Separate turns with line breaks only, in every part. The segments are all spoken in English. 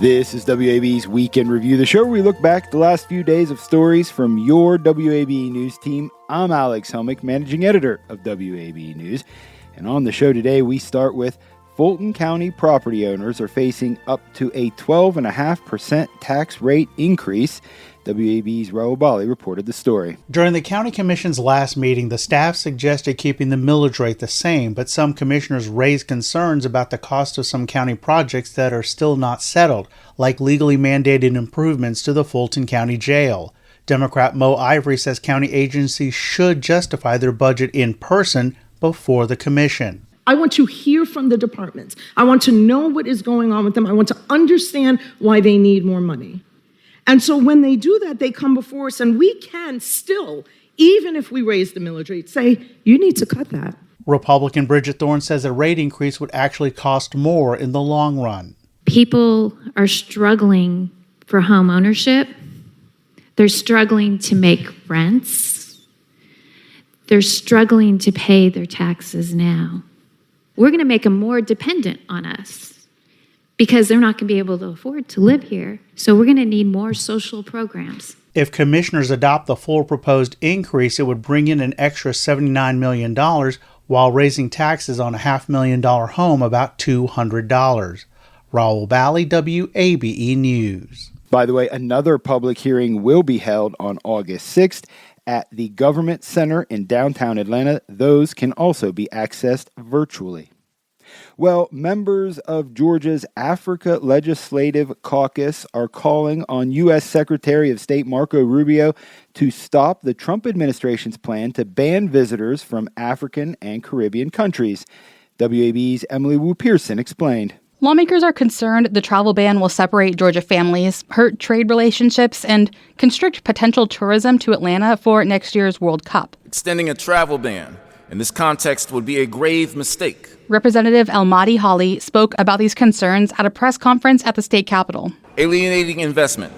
This is WAB's Weekend Review, the show where we look back the last few days of stories from your WABE News team. I'm Alex Helmick, managing editor of WABE News. And on the show today, we start with Fulton County property owners are facing up to a 12.5% tax rate increase. WAB's Raul Bali reported the story.
During the county commission's last meeting, the staff suggested keeping the millage rate the same, but some commissioners raised concerns about the cost of some county projects that are still not settled, like legally mandated improvements to the Fulton County Jail. Democrat Mo Ivory says county agencies should justify their budget in person before the commission.
I want to hear from the departments. I want to know what is going on with them. I want to understand why they need more money. And so when they do that, they come before us, and we can still, even if we raise the millage rate, say, you need to cut that.
Republican Bridget Thorne says a rate increase would actually cost more in the long run.
People are struggling for home ownership. They're struggling to make rents. They're struggling to pay their taxes now. We're going to make them more dependent on us because they're not going to be able to afford to live here. So we're going to need more social programs.
If commissioners adopt the full proposed increase, it would bring in an extra $79 million while raising taxes on a $500,000 home about $200. Raul Bali, WABE News.
By the way, another public hearing will be held on August 6th at the Government Center in downtown Atlanta. Those can also be accessed virtually. Well, members of Georgia's Africa Legislative Caucus are calling on U.S. Secretary of State Marco Rubio to stop the Trump administration's plan to ban visitors from African and Caribbean countries. WAB's Emily Wu Pearson explained.
Lawmakers are concerned the travel ban will separate Georgia families, hurt trade relationships, and constrict potential tourism to Atlanta for next year's World Cup.
Extending a travel ban in this context would be a grave mistake.
Representative El-Mahdi Hawley spoke about these concerns at a press conference at the state capitol.
Alienating investment,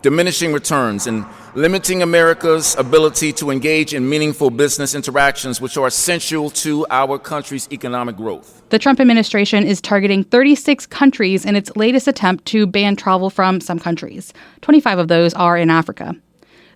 diminishing returns, and limiting America's ability to engage in meaningful business interactions, which are essential to our country's economic growth.
The Trump administration is targeting 36 countries in its latest attempt to ban travel from some countries. 25 of those are in Africa.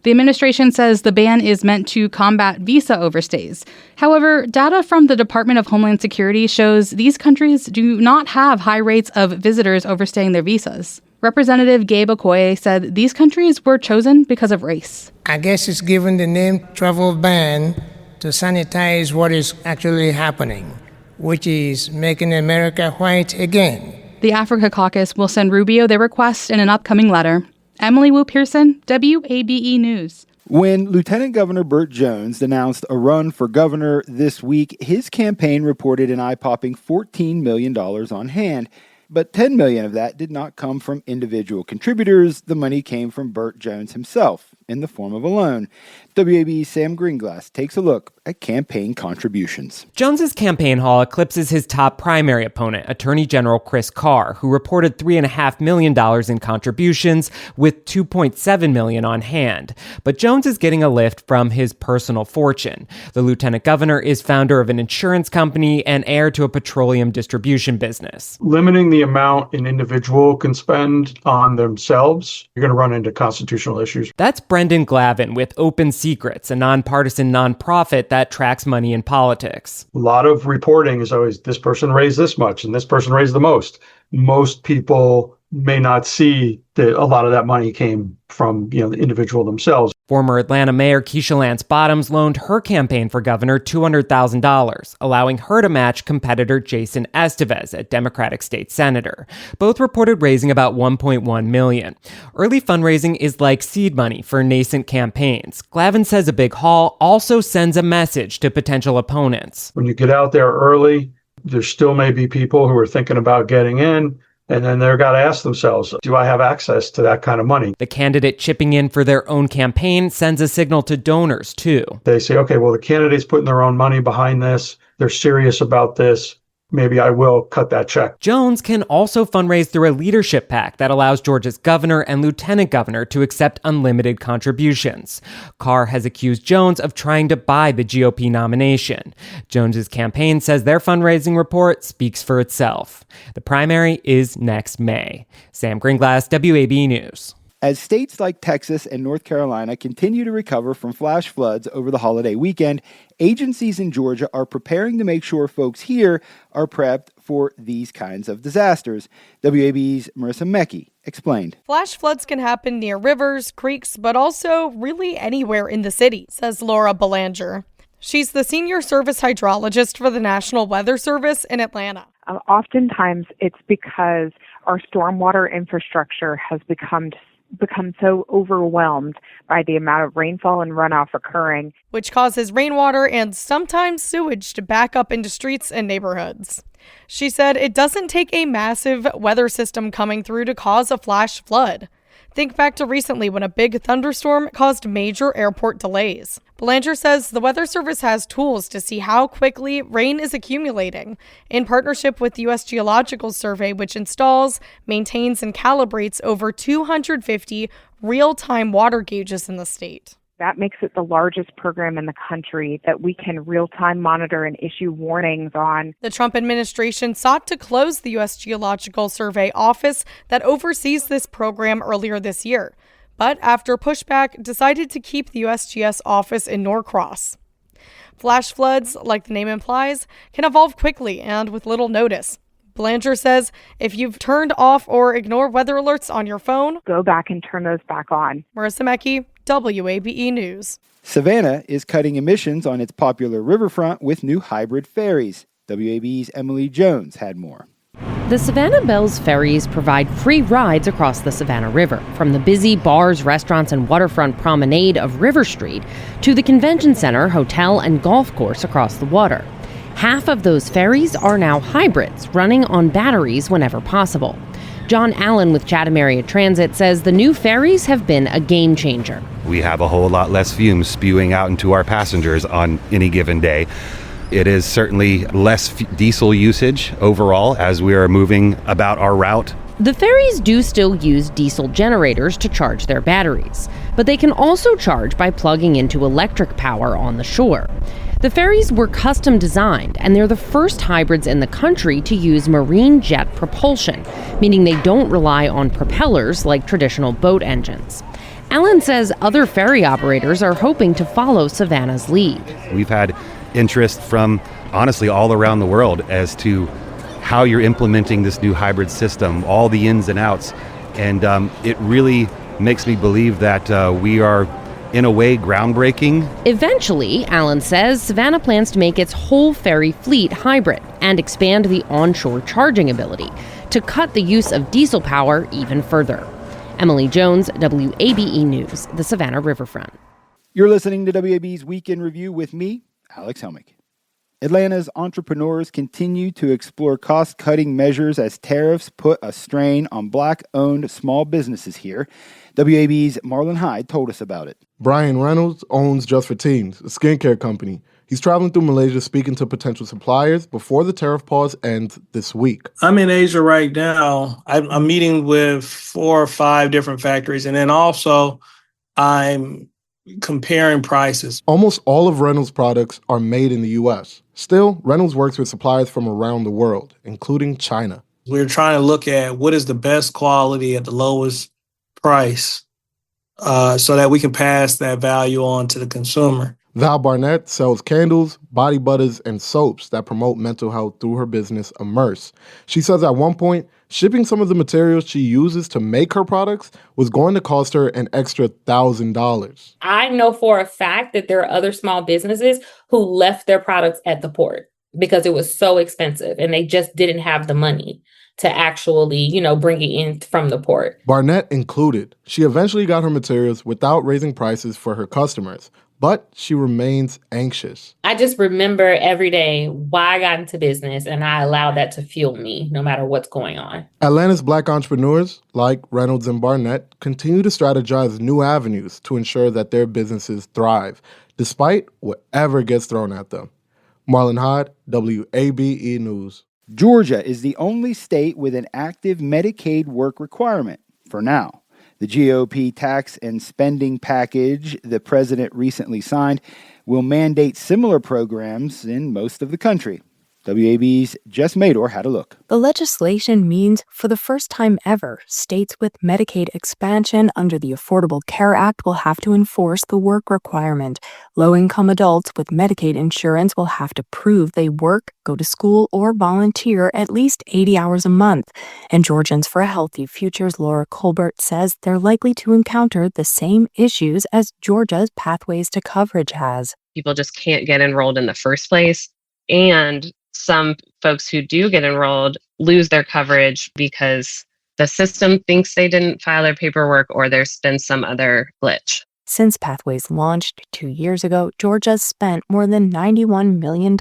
The administration says the ban is meant to combat visa overstays. However, data from the Department of Homeland Security shows these countries do not have high rates of visitors overstaying their visas. Representative Gabe Okoye said these countries were chosen because of race.
I guess it's given the name travel ban to sanitize what is actually happening, which is making America white again.
The Africa Caucus will send Rubio their request in an upcoming letter. Emily Wu Pearson, WABE News.
When Lieutenant Governor Burt Jones announced a run for governor this week, his campaign reported an eye-popping $14 million on hand. But $10 million of that did not come from individual contributors. The money came from Burt Jones himself in the form of a loan. WABE's Sam Greenglass takes a look at campaign contributions.
Jones's campaign haul eclipses his top primary opponent, Attorney General Chris Carr, who reported $3.5 million in contributions with $2.7 million on hand. But Jones is getting a lift from his personal fortune. The lieutenant governor is founder of an insurance company and heir to a petroleum distribution business.
Limiting the amount an individual can spend on themselves, you're going to run into constitutional issues.
That's Brendan Glavin with Open Secrets, a nonpartisan nonprofit that tracks money in politics.
A lot of reporting is always this person raised this much and this person raised the most. Most people may not see that a lot of that money came from, the individual themselves.
Former Atlanta Mayor Keisha Lance Bottoms loaned her campaign for governor $200,000, allowing her to match competitor Jason Estevez, a Democratic state senator. Both reported raising about $1.1 million. Early fundraising is like seed money for nascent campaigns. Glavin says a big haul also sends a message to potential opponents.
When you get out there early, there still may be people who are thinking about getting in. And then they've got to ask themselves, do I have access to that kind of money?
The candidate chipping in for their own campaign sends a signal to donors, too.
They say, okay, well, the candidate's putting their own money behind this. They're serious about this. maybe I will cut that check.
Jones can also fundraise through a leadership PAC that allows Georgia's governor and lieutenant governor to accept unlimited contributions. Carr has accused Jones of trying to buy the GOP nomination. Jones's campaign says their fundraising report speaks for itself. The primary is next May. Sam Gringlass, WABE News.
As states like Texas and North Carolina continue to recover from flash floods over the holiday weekend, agencies in Georgia are preparing to make sure folks here are prepped for these kinds of disasters. WABE's Marissa Mecki explained.
Flash floods can happen near rivers, creeks, but also really anywhere in the city, says Laura Belanger. She's the senior service hydrologist for the National Weather Service in Atlanta.
Oftentimes, it's because our stormwater infrastructure has become so overwhelmed by the amount of rainfall and runoff occurring,
which causes rainwater and sometimes sewage to back up into streets and neighborhoods. She said it doesn't take a massive weather system coming through to cause a flash flood. Think back to recently when a big thunderstorm caused major airport delays. Belanger says the Weather Service has tools to see how quickly rain is accumulating, in partnership with the U.S. Geological Survey, which installs, maintains, and calibrates over 250 real-time water gauges in the state.
That makes it the largest program in the country that we can real-time monitor and issue warnings on.
The Trump administration sought to close the U.S. Geological Survey office that oversees this program earlier this year, but after pushback, decided to keep the USGS office in Norcross. Flash floods, like the name implies, can evolve quickly and with little notice. Belanger says if you've turned off or ignore weather alerts on your phone,
go back and turn those back on.
Marissa Mecki, WABE News.
Savannah is cutting emissions on its popular riverfront with new hybrid ferries. WABE's Emily Jones had more.
The Savannah Bells ferries provide free rides across the Savannah River, from the busy bars, restaurants, and waterfront promenade of River Street to the convention center, hotel, and golf course across the water. Half of those ferries are now hybrids, running on batteries whenever possible. John Allen with Chatham Area Transit says the new ferries have been a game changer.
We have a whole lot less fumes spewing out into our passengers on any given day. It is certainly less diesel usage overall as we are moving about our route.
The ferries do still use diesel generators to charge their batteries, but they can also charge by plugging into electric power on the shore. The ferries were custom designed, and they're the first hybrids in the country to use marine jet propulsion, meaning they don't rely on propellers like traditional boat engines. Allen says other ferry operators are hoping to follow Savannah's lead.
We've had interest from, honestly, all around the world as to how you're implementing this new hybrid system, all the ins and outs, and it really makes me believe that we are, in a way, groundbreaking.
Eventually, Allen says, Savannah plans to make its whole ferry fleet hybrid and expand the onshore charging ability to cut the use of diesel power even further. Emily Jones, WABE News, the Savannah Riverfront.
You're listening to WABE's Weekend Review with me, Alex Helmick. Atlanta's entrepreneurs continue to explore cost-cutting measures as tariffs put a strain on Black-owned small businesses here. WAB's Marlon Hyde told us about it.
Brian Reynolds owns Just for Teens, a skincare company. He's traveling through Malaysia speaking to potential suppliers before the tariff pause ends this week.
I'm in Asia right now. I'm meeting with 4 or 5 different factories, and then also I'm comparing prices.
Almost all of Reynolds' products are made in the U.S. Still, Reynolds works with suppliers from around the world, including China.
We're trying to look at what is the best quality at the lowest price so that we can pass that value on to the consumer.
Val Barnett sells candles, body butters, and soaps that promote mental health through her business, Immerse. She says at one point, shipping some of the materials she uses to make her products was going to cost her an extra $1,000.
I know for a fact that there are other small businesses who left their products at the port because it was so expensive and they just didn't have the money to actually, bring it in from the port.
Barnett included. She eventually got her materials without raising prices for her customers, but she remains anxious.
I just remember every day why I got into business, and I allowed that to fuel me no matter what's going on.
Atlanta's Black entrepreneurs, like Reynolds and Barnett, continue to strategize new avenues to ensure that their businesses thrive, despite whatever gets thrown at them. Marlon Hyde, WABE News.
Georgia is the only state with an active Medicaid work requirement for now. The GOP tax and spending package the president recently signed will mandate similar programs in most of the country. WAB's Jess Mador had a look.
The legislation means, for the first time ever, states with Medicaid expansion under the Affordable Care Act will have to enforce the work requirement. Low-income adults with Medicaid insurance will have to prove they work, go to school, or volunteer at least 80 hours a month. And Georgians for a Healthy Future's Laura Colbert says they're likely to encounter the same issues as Georgia's Pathways to Coverage has.
People just can't get enrolled in the first place, and some folks who do get enrolled lose their coverage because the system thinks they didn't file their paperwork or there's been some other glitch.
Since Pathways launched 2 years ago, Georgia's spent more than $91 million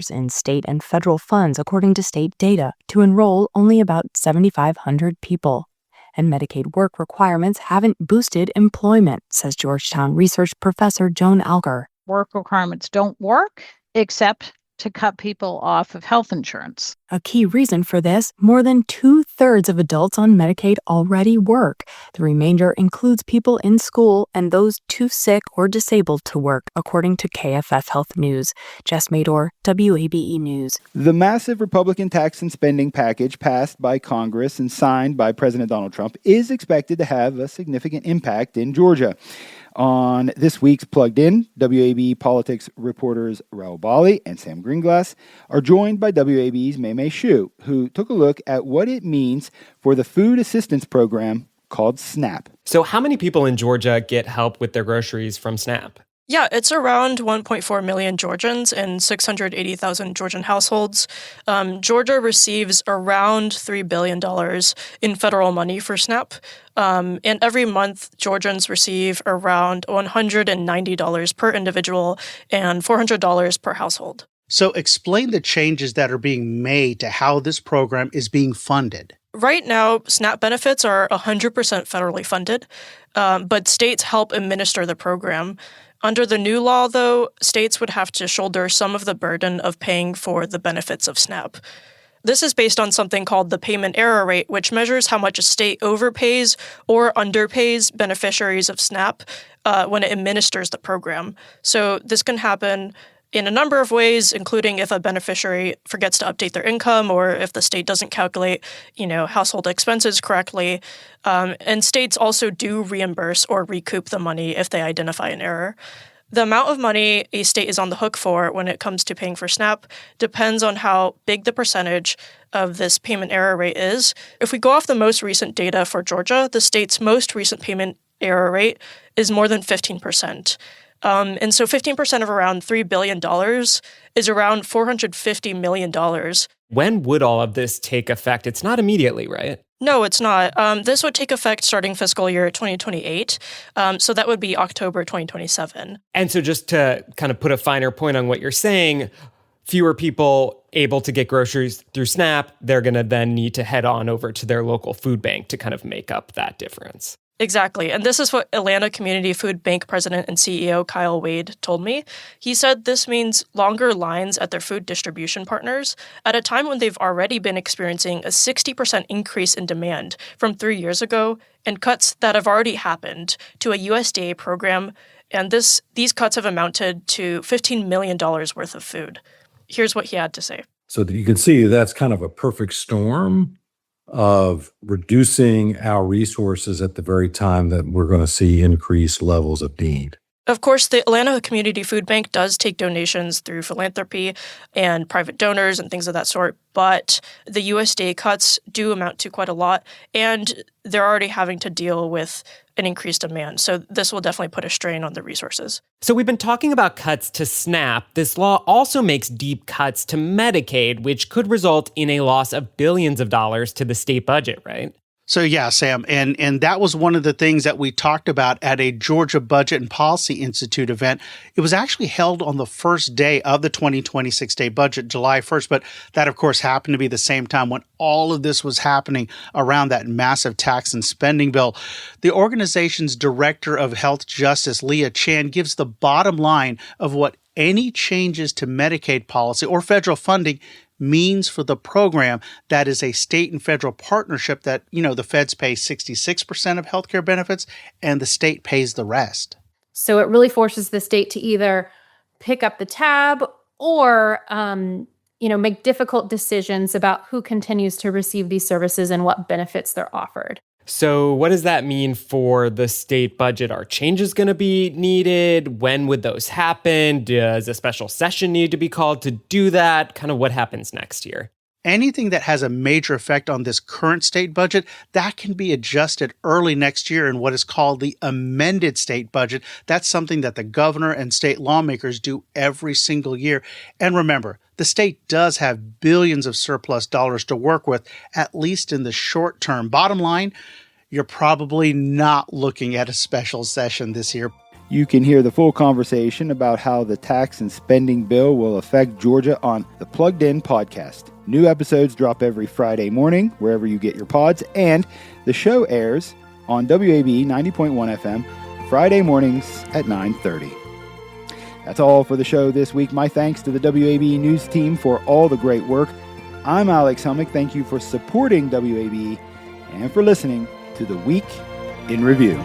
in state and federal funds, according to state data, to enroll only about 7,500 people. And Medicaid work requirements haven't boosted employment, says Georgetown research professor Joan Alger.
Work requirements don't work except to cut people off of health insurance.
A key reason for this, more than 2/3 of adults on Medicaid already work. The remainder includes people in school and those too sick or disabled to work, according to KFF Health News. Jess Mador, WABE News.
The massive Republican tax and spending package passed by Congress and signed by President Donald Trump is expected to have a significant impact in Georgia. On this week's Plugged In, WABE politics reporters Raul Bali and Sam Greenglass are joined by WABE's Maymay Shu, who took a look at what it means for the food assistance program called SNAP.
So how many people in Georgia get help with their groceries from SNAP?
Yeah, it's around 1.4 million Georgians and 680,000 Georgian households. Georgia receives around $3 billion in federal money for SNAP. And every month, Georgians receive around $190 per individual and $400 per household.
So explain the changes that are being made to how this program is being funded.
Right now, SNAP benefits are 100% federally funded, but states help administer the program. Under the new law, though, states would have to shoulder some of the burden of paying for the benefits of SNAP. This is based on something called the payment error rate, which measures how much a state overpays or underpays beneficiaries of SNAP when it administers the program. So this can happen in a number of ways, including if a beneficiary forgets to update their income or if the state doesn't calculate, household expenses correctly. And states also do reimburse or recoup the money if they identify an error. The amount of money a state is on the hook for when it comes to paying for SNAP depends on how big the percentage of this payment error rate is. If we go off the most recent data for Georgia, the state's most recent payment error rate is more than 15%. And so 15% of around $3 billion is around $450 million.
When would all of this take effect? It's not immediately, right?
No, it's not. This would take effect starting fiscal year 2028. So that would be October 2027.
And so just to kind of put a finer point on what you're saying, fewer people able to get groceries through SNAP, they're going to then need to head on over to their local food bank to kind of make up that difference.
Exactly. And this is what Atlanta Community Food Bank President and CEO Kyle Wade told me. He said this means longer lines at their food distribution partners at a time when they've already been experiencing a 60% increase in demand from 3 years ago and cuts that have already happened to a USDA program. And these cuts have amounted to $15 million worth of food. Here's what he had to say.
So that you can see that's kind of a perfect storm of reducing our resources at the very time that we're going to see increased levels of need.
Of course, the Atlanta Community Food Bank does take donations through philanthropy and private donors and things of that sort, but the USDA cuts do amount to quite a lot, and they're already having to deal with an increased demand. So this will definitely put a strain on the resources.
So we've been talking about cuts to SNAP. This law also makes deep cuts to Medicaid, which could result in a loss of billions of dollars to the state budget, right?
So yeah, Sam, and that was one of the things that we talked about at a Georgia Budget and Policy Institute event. It was actually held on the first day of the 2026 state budget, July 1st, but that, of course, happened to be the same time when all of this was happening around that massive tax and spending bill. The organization's Director of Health Justice, Leah Chan, gives the bottom line of what any changes to Medicaid policy or federal funding means for the program that is a state and federal partnership that, the feds pay 66% of healthcare benefits and the state pays the rest.
So it really forces the state to either pick up the tab or, make difficult decisions about who continues to receive these services and what benefits they're offered.
So what does that mean for the state budget? Are changes going to be needed? When would those happen? Does a special session need to be called to do that? Kind of what happens next year?
Anything that has a major effect on this current state budget, that can be adjusted early next year in what is called the amended state budget. That's something that the governor and state lawmakers do every single year. And remember, the state does have billions of surplus dollars to work with, at least in the short term. Bottom line, you're probably not looking at a special session this year.
You can hear the full conversation about how the tax and spending bill will affect Georgia on the Plugged In podcast. New episodes drop every Friday morning, wherever you get your pods, and the show airs on WABE 90.1 FM, Friday mornings at 9:30. That's all for the show this week. My thanks to the WABE News team for all the great work. I'm Alex Helmick. Thank you for supporting WABE and for listening to The Week in Review.